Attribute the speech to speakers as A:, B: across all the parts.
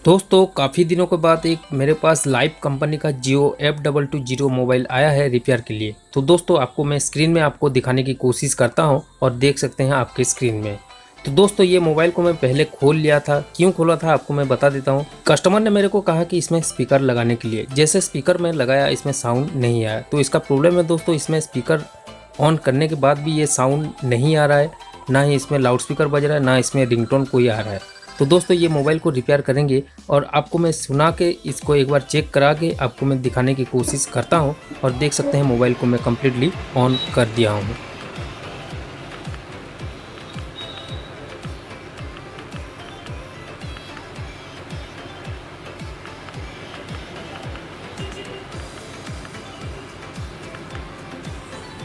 A: दोस्तों काफ़ी दिनों के बाद एक मेरे पास लाइव कंपनी का जियो F220 मोबाइल आया है रिपेयर के लिए। तो दोस्तों आपको मैं स्क्रीन में आपको दिखाने की कोशिश करता हूं और देख सकते हैं आपके स्क्रीन में। तो दोस्तों ये मोबाइल को मैं पहले खोल लिया था, क्यों खोला था आपको मैं बता देता हूं। कस्टमर ने मेरे को कहा कि इसमें स्पीकर लगाने के लिए, जैसे स्पीकर मैं लगाया इसमें साउंड नहीं आया। तो इसका प्रॉब्लम है दोस्तों, इसमें स्पीकर ऑन करने के बाद भी ये साउंड नहीं आ रहा है, ना ही इसमें लाउड स्पीकर बज रहा है, ना इसमें रिंगटोन कोई आ रहा है। तो दोस्तों ये मोबाइल को रिपेयर करेंगे और आपको मैं सुना के इसको एक बार चेक करा के आपको मैं दिखाने की कोशिश करता हूं। और देख सकते हैं मोबाइल को मैं कम्प्लीटली ऑन कर दिया हूं।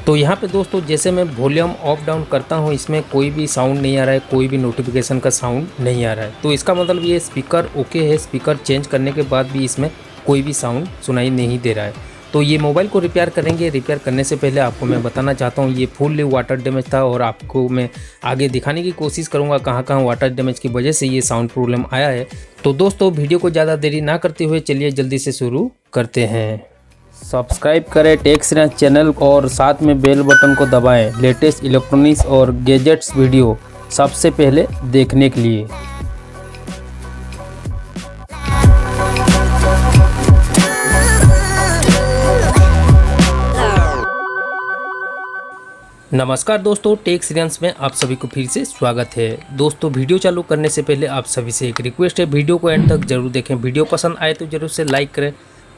A: तो यहाँ पे दोस्तों जैसे मैं वॉल्यूम ऑफ डाउन करता हूँ, इसमें कोई भी साउंड नहीं आ रहा है, कोई भी नोटिफिकेशन का साउंड नहीं आ रहा है। तो इसका मतलब ये स्पीकर ओके है, स्पीकर चेंज करने के बाद भी इसमें कोई भी साउंड सुनाई नहीं दे रहा है। तो ये मोबाइल को रिपेयर करेंगे। रिपेयर करने से पहले आपको मैं बताना चाहता हूँ ये फुल्ली वाटर डैमेज था और आपको मैं आगे दिखाने की कोशिश करूँगा कहाँ कहाँ वाटर डैमेज की वजह से ये साउंड प्रॉब्लम आया है। तो दोस्तों वीडियो को ज़्यादा देरी ना करते हुए चलिए जल्दी से शुरू करते हैं। सब्सक्राइब करें टेक श्रेयांश चैनल और साथ में बेल बटन को दबाएं लेटेस्ट इलेक्ट्रॉनिक्स और गैजेट्स वीडियो सबसे पहले देखने के लिए। नमस्कार दोस्तों, टेक श्रेयांश में आप सभी को फिर से स्वागत है। दोस्तों वीडियो चालू करने से पहले आप सभी से एक रिक्वेस्ट है, वीडियो को एंड तक जरूर देखें। वीडियो पसंद आए तो जरूर से लाइक करें।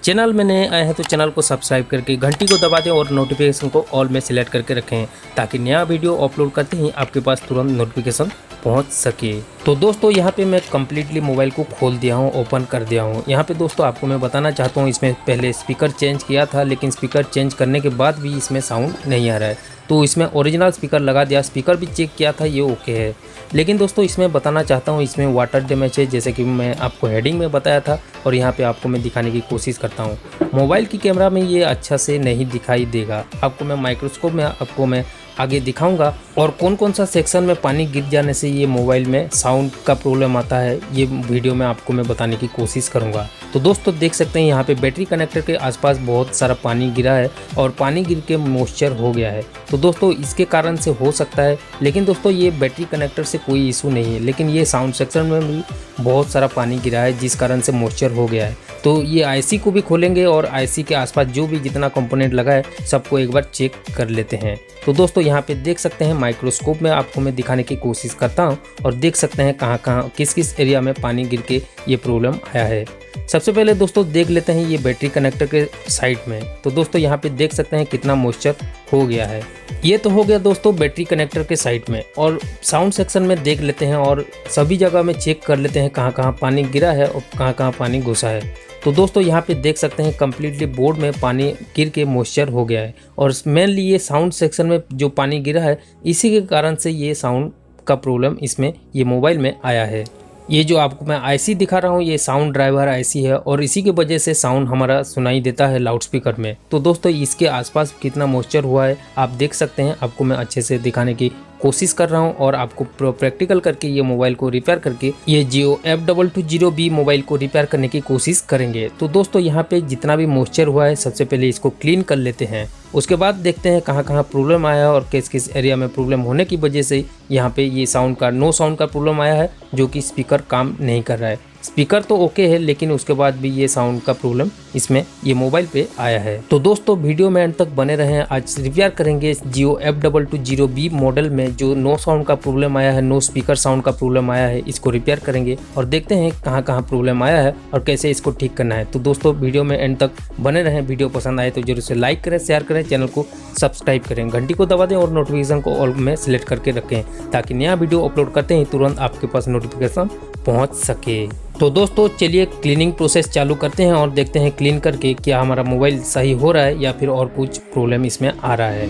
A: चैनल में नए आए हैं तो चैनल को सब्सक्राइब करके घंटी को दबा दें और नोटिफिकेशन को ऑल में सिलेक्ट करके रखें ताकि नया वीडियो अपलोड करते ही आपके पास तुरंत नोटिफिकेशन पहुंच सके। तो दोस्तों यहाँ पे मैं कम्प्लीटली मोबाइल को खोल दिया हूँ, ओपन कर दिया हूँ। यहाँ पे दोस्तों आपको मैं बताना चाहता हूँ, इसमें पहले स्पीकर चेंज किया था, लेकिन स्पीकर चेंज करने के बाद भी इसमें साउंड नहीं आ रहा है। तो इसमें ओरिजिनल स्पीकर लगा दिया, स्पीकर भी चेक किया था, ये ओके है। लेकिन दोस्तों इसमें बताना चाहता हूँ, इसमें वाटर डैमेज है, जैसे कि मैं आपको हेडिंग में बताया था और यहाँ पे आपको मैं दिखाने की कोशिश करता हूँ। मोबाइल की कैमरा में ये अच्छा से नहीं दिखाई देगा, आपको मैं माइक्रोस्कोप में आपको मैं आगे दिखाऊंगा और कौन कौन सा सेक्शन में पानी गिर जाने से ये मोबाइल में साउंड का प्रॉब्लम आता है, ये वीडियो में आपको मैं बताने की कोशिश करूंगा। तो दोस्तों देख सकते हैं यहाँ पे बैटरी कनेक्टर के आसपास बहुत सारा पानी गिरा है और पानी गिर के मॉइस्चर हो गया है। तो दोस्तों इसके कारण से हो सकता है, लेकिन दोस्तों ये बैटरी कनेक्टर से कोई इशू नहीं है, लेकिन ये साउंड सेक्शन में भी बहुत सारा पानी गिरा है जिस कारण से मॉइस्चर हो गया है। तो ये आईसी को भी खोलेंगे और आईसी के आसपास जो भी जितना कंपोनेंट लगा है सबको एक बार चेक कर लेते हैं। तो दोस्तों यहाँ पे देख सकते हैं माइक्रोस्कोप में आपको मैं दिखाने की कोशिश करता हूँ और देख सकते हैं कहाँ कहाँ किस किस एरिया में पानी गिर के ये प्रॉब्लम आया है। सबसे पहले दोस्तों देख लेते हैं ये बैटरी कनेक्टर के साइड में। तो दोस्तों यहाँ पे देख सकते हैं कितना मॉइस्चर हो गया है। ये तो हो गया दोस्तों बैटरी कनेक्टर के साइड में, और साउंड सेक्शन में देख लेते हैं और सभी जगह में चेक कर लेते हैं कहाँ कहाँ पानी गिरा है और कहाँ कहाँ पानी घुसा है। तो दोस्तों यहाँ पे देख सकते हैं कम्प्लीटली बोर्ड में पानी गिर के मॉइस्चर हो गया है और मेनली ये साउंड सेक्शन में जो पानी गिरा है इसी के कारण से ये साउंड का प्रॉब्लम इसमें ये मोबाइल में आया है। ये जो आपको मैं आईसी दिखा रहा हूँ ये साउंड ड्राइवर आईसी है और इसी की वजह से साउंड हमारा सुनाई देता है लाउड स्पीकर में। तो दोस्तों इसके आसपास कितना मॉइस्चर हुआ है आप देख सकते हैं, आपको मैं अच्छे से दिखाने की कोशिश कर रहा हूं और आपको प्रैक्टिकल करके ये मोबाइल को रिपेयर करके ये जियो F220B मोबाइल को रिपेयर करने की कोशिश करेंगे। तो दोस्तों यहाँ पे जितना भी मॉइस्चर हुआ है सबसे पहले इसको क्लीन कर लेते हैं, उसके बाद देखते हैं कहाँ कहाँ प्रॉब्लम आया है और किस किस एरिया में प्रॉब्लम होने की वजह से यहाँ पे ये साउंड का नो साउंड का प्रॉब्लम आया है, जो कि स्पीकर काम नहीं कर रहा है। स्पीकर तो ओके है लेकिन उसके बाद भी ये साउंड का प्रॉब्लम इसमें ये मोबाइल पे आया है। तो दोस्तों वीडियो में एंड तक बने रहें। आज रिपेयर करेंगे जियो F220B मॉडल में जो नो साउंड का प्रॉब्लम आया है, नो स्पीकर साउंड का प्रॉब्लम आया है, इसको रिपेयर करेंगे और देखते हैं कहाँ कहाँ प्रॉब्लम आया है और कैसे इसको ठीक करना है। तो दोस्तों वीडियो में एंड तक बने रहें। वीडियो पसंद आए तो जरूर से लाइक करें, शेयर करें, चैनल को सब्सक्राइब करें, घंटी को दबा दें और नोटिफिकेशन को ऑल में सिलेक्ट करके रखें ताकि नया वीडियो अपलोड करते ही तुरंत आपके पास नोटिफिकेशन पहुंच सके। तो दोस्तों चलिए क्लीनिंग प्रोसेस चालू करते हैं और देखते हैं क्लीन करके क्या हमारा मोबाइल सही हो रहा है या फिर और कुछ प्रॉब्लम इसमें आ रहा है।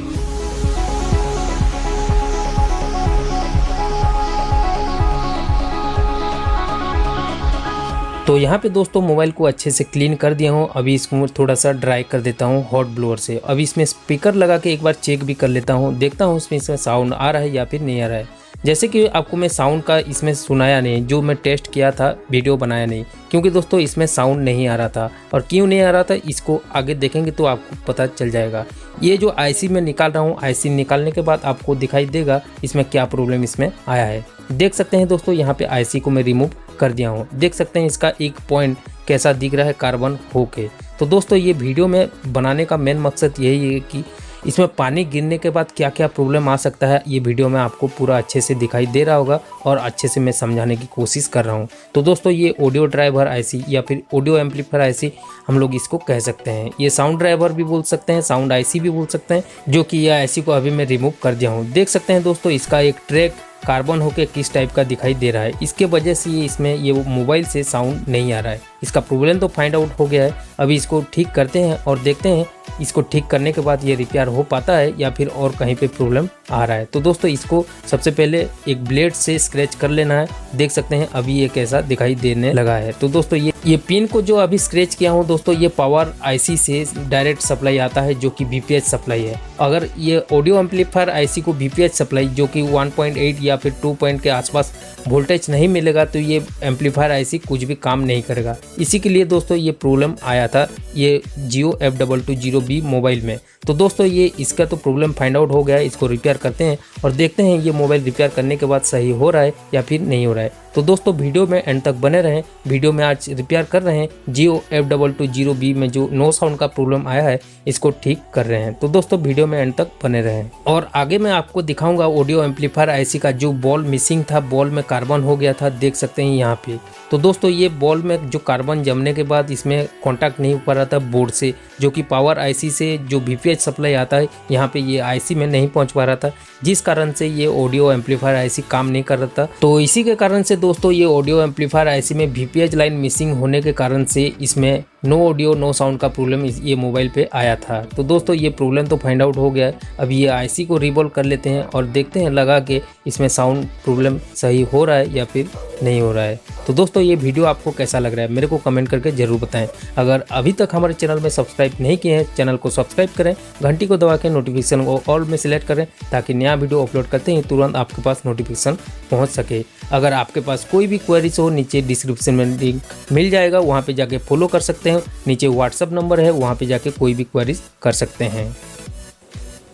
A: तो यहाँ पे दोस्तों मोबाइल को अच्छे से क्लीन कर दिया हूँ। अभी इसको थोड़ा सा ड्राई कर देता हूँ हॉट ब्लोअर से। अभी इसमें स्पीकर लगा के एक बार चेक भी कर लेता हूँ, देखता हूँ इसमें साउंड आ रहा है या फिर नहीं आ रहा है। जैसे कि आपको मैं साउंड का इसमें सुनाया नहीं, जो मैं टेस्ट किया था वीडियो बनाया नहीं, क्योंकि दोस्तों इसमें साउंड नहीं आ रहा था। और क्यों नहीं आ रहा था इसको आगे देखेंगे तो आपको पता चल जाएगा। ये जो आईसी मैं निकाल रहा हूँ, आईसी निकालने के बाद आपको दिखाई देगा इसमें क्या प्रॉब्लम इसमें आया है। देख सकते हैं दोस्तों, यहाँ पे आईसी को मैं रिमूव कर दिया हूँ। देख सकते हैं इसका एक पॉइंट कैसा दिख रहा है कार्बन होके। तो दोस्तों ये वीडियो में बनाने का मेन मकसद यही है कि इसमें पानी गिरने के बाद क्या क्या प्रॉब्लम आ सकता है, ये वीडियो में आपको पूरा अच्छे से दिखाई दे रहा होगा और अच्छे से मैं समझाने की कोशिश कर रहा हूँ। तो दोस्तों ये ऑडियो ड्राइवर आईसी या फिर ऑडियो एम्पलीफायर आईसी हम लोग इसको कह सकते हैं। ये साउंड ड्राइवर भी बोल सकते हैं, साउंड आईसी भी बोल सकते हैं, जो कि यह आईसी को अभी मैं रिमूव कर दिया हूँ। देख सकते हैं दोस्तों इसका एक ट्रैक कार्बन होके किस टाइप का दिखाई दे रहा है। इसके वजह से ये इसमें ये मोबाइल से साउंड नहीं आ रहा है। इसका प्रॉब्लम तो फाइंड आउट हो गया है। अभी इसको ठीक करते हैं और देखते हैं इसको ठीक करने के बाद ये रिपेयर हो पाता है या फिर और कहीं पे प्रॉब्लम आ रहा है। तो दोस्तों इसको सबसे पहले एक ब्लेड से स्क्रैच कर लेना है। देख सकते हैं अभी ये कैसा दिखाई देने लगा है। तो दोस्तों ये पिन को जो अभी स्क्रैच किया हूँ दोस्तों, ये पावर आईसी से डायरेक्ट सप्लाई आता है, जो कि बीपीएच सप्लाई है। अगर ये ऑडियो एम्पलीफायर आईसी को बीपीएच सप्लाई जो कि 1.8 या फिर 2 पॉइंट के आसपास वोल्टेज नहीं मिलेगा तो ये एम्पलीफायर आईसी कुछ भी काम नहीं करेगा। इसी के लिए दोस्तों ये प्रॉब्लम आया था ये जियो F220B मोबाइल में। तो दोस्तों ये इसका तो प्रॉब्लम फाइंड आउट हो गया है। इसको रिपेयर करते हैं और देखते हैं ये मोबाइल रिपेयर करने के बाद सही हो रहा है या फिर नहीं हो रहा है। तो दोस्तों वीडियो में एंड तक बने रहें। वीडियो में आज रिपेयर कर रहे हैं जियो F220B में जो नो साउंड का प्रॉब्लम आया है, इसको ठीक कर रहे हैं। तो दोस्तों वीडियो में एंड तक बने रहें। और आगे मैं आपको दिखाऊंगा ऑडियो एम्पलीफायर आईसी का जो बॉल मिसिंग था, बॉल में कार्बन हो गया था, देख सकते हैं यहाँ पे। तो दोस्तों ये बॉल में जो कार्बन जमने के बाद इसमें कॉन्टैक्ट नहीं हो पा रहा था बोर्ड से, जो कि पावर आईसी से जो बीपीएच सप्लाई आता है यहाँ पे ये आईसी में नहीं पहुँच पा रहा था, जिस कारण से ये ऑडियो एम्पलीफायर आईसी काम नहीं कर रहा था। तो इसी के कारण से दोस्तों ये ऑडियो एम्पलीफायर आईसी में बीपीएच लाइन मिसिंग होने के कारण से इसमें नो ऑडियो नो साउंड का प्रॉब्लम ये मोबाइल पे आया था। तो दोस्तों ये प्रॉब्लम तो फाइंड आउट हो गया है। अब ये आईसी को रिवॉल्व कर लेते हैं और देखते हैं लगा के इसमें साउंड प्रॉब्लम सही हो रहा है या फिर नहीं हो रहा है। तो दोस्तों ये वीडियो आपको कैसा लग रहा है मेरे को कमेंट करके जरूर बताएं। अगर अभी तक हमारे चैनल में सब्सक्राइब नहीं किए हैं, चैनल को सब्सक्राइब करें, घंटी को दबा के नोटिफिकेशन को ऑल में सिलेक्ट करें, ताकि नया वीडियो अपलोड करते ही तुरंत आपके पास नोटिफिकेशन पहुंच सके। अगर आपके पास कोई भी क्वेरीज हो, नीचे डिस्क्रिप्शन में लिंक मिल जाएगा, वहाँ पे जाके फॉलो कर सकते हैं। नीचे व्हाट्सअप नंबर है, वहाँ पे जाके कोई भी क्वेरीज कर सकते हैं।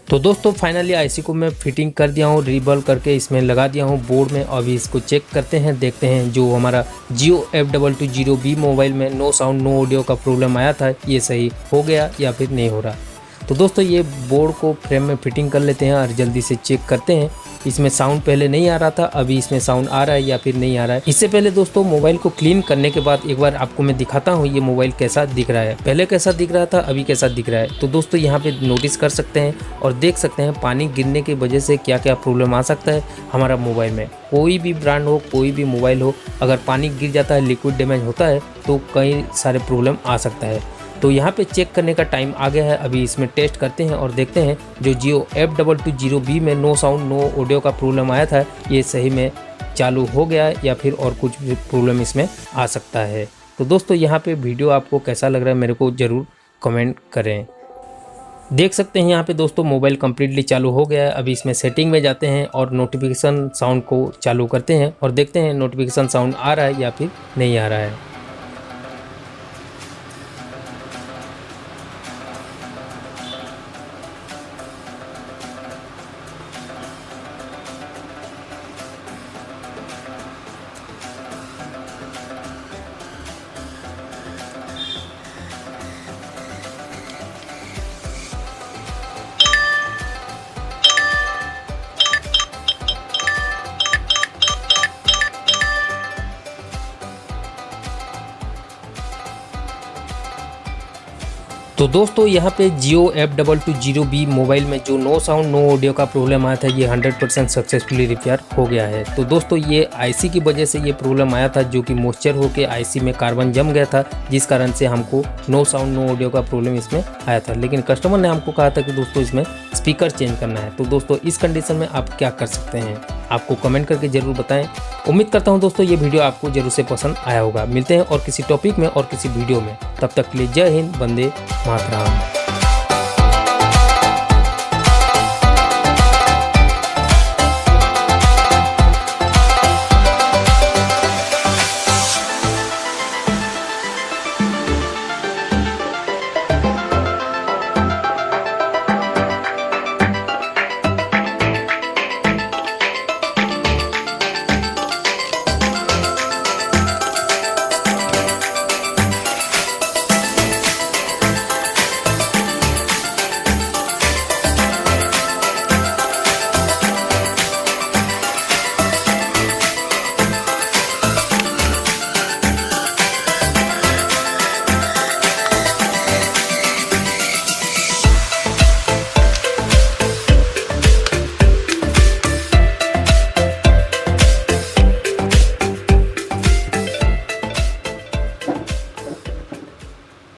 A: तो दोस्तों फाइनली आईसी को मैं फिटिंग कर दिया हूँ, रिबॉल्व करके इसमें लगा दिया हूँ बोर्ड में। अभी इसको चेक करते हैं, देखते हैं जो हमारा जियो F220B मोबाइल में नो साउंड नो ऑडियो का प्रॉब्लम आया था, ये सही हो गया या फिर नहीं हो रहा। तो दोस्तों ये बोर्ड को फ्रेम में फिटिंग कर लेते हैं और जल्दी से चेक करते हैं। इसमें साउंड पहले नहीं आ रहा था, अभी इसमें साउंड आ रहा है या फिर नहीं आ रहा है। इससे पहले दोस्तों मोबाइल को क्लीन करने के बाद एक बार आपको मैं दिखाता हूँ ये मोबाइल कैसा दिख रहा है। पहले कैसा दिख रहा था, अभी कैसा दिख रहा है। तो दोस्तों यहाँ पे नोटिस कर सकते हैं और देख सकते हैं पानी गिरने की वजह से क्या क्या प्रॉब्लम आ सकता है हमारा मोबाइल में। कोई भी ब्रांड हो, कोई भी मोबाइल हो, अगर पानी गिर जाता है, लिक्विड डैमेज होता है तो कई सारे प्रॉब्लम आ सकता है। तो यहाँ पे चेक करने का टाइम आ गया है। अभी इसमें टेस्ट करते हैं और देखते हैं जो जियो F220B में नो साउंड नो ऑडियो का प्रॉब्लम आया था, ये सही में चालू हो गया या फिर और कुछ भी प्रॉब्लम इसमें आ सकता है। तो दोस्तों यहाँ पे वीडियो आपको कैसा लग रहा है मेरे को ज़रूर कमेंट करें। देख सकते हैं यहाँ पे दोस्तों मोबाइल कम्प्लीटली चालू हो गया है। अभी इसमें सेटिंग में जाते हैं और नोटिफिकेशन साउंड को चालू करते हैं और देखते हैं नोटिफिकेशन साउंड आ रहा है या फिर नहीं आ रहा है। तो दोस्तों यहाँ पे जियो F220B मोबाइल में जो नो साउंड नो ऑडियो का प्रॉब्लम आया था, ये 100% सक्सेसफुली रिपेयर हो गया है। तो दोस्तों ये आईसी की वजह से ये प्रॉब्लम आया था, जो कि मॉइस्चर होके आईसी में कार्बन जम गया था, जिस कारण से हमको नो साउंड नो ऑडियो का प्रॉब्लम इसमें आया था। लेकिन कस्टमर ने हमको कहा था कि दोस्तों इसमें स्पीकर चेंज करना है। तो दोस्तों इस कंडीशन में आप क्या कर सकते हैं, आपको कमेंट करके ज़रूर बताएं। उम्मीद करता हूं दोस्तों ये वीडियो आपको जरूर से पसंद आया होगा। मिलते हैं और किसी टॉपिक में और किसी वीडियो में, तब तक के लिए जय हिंद, वंदे मातरम।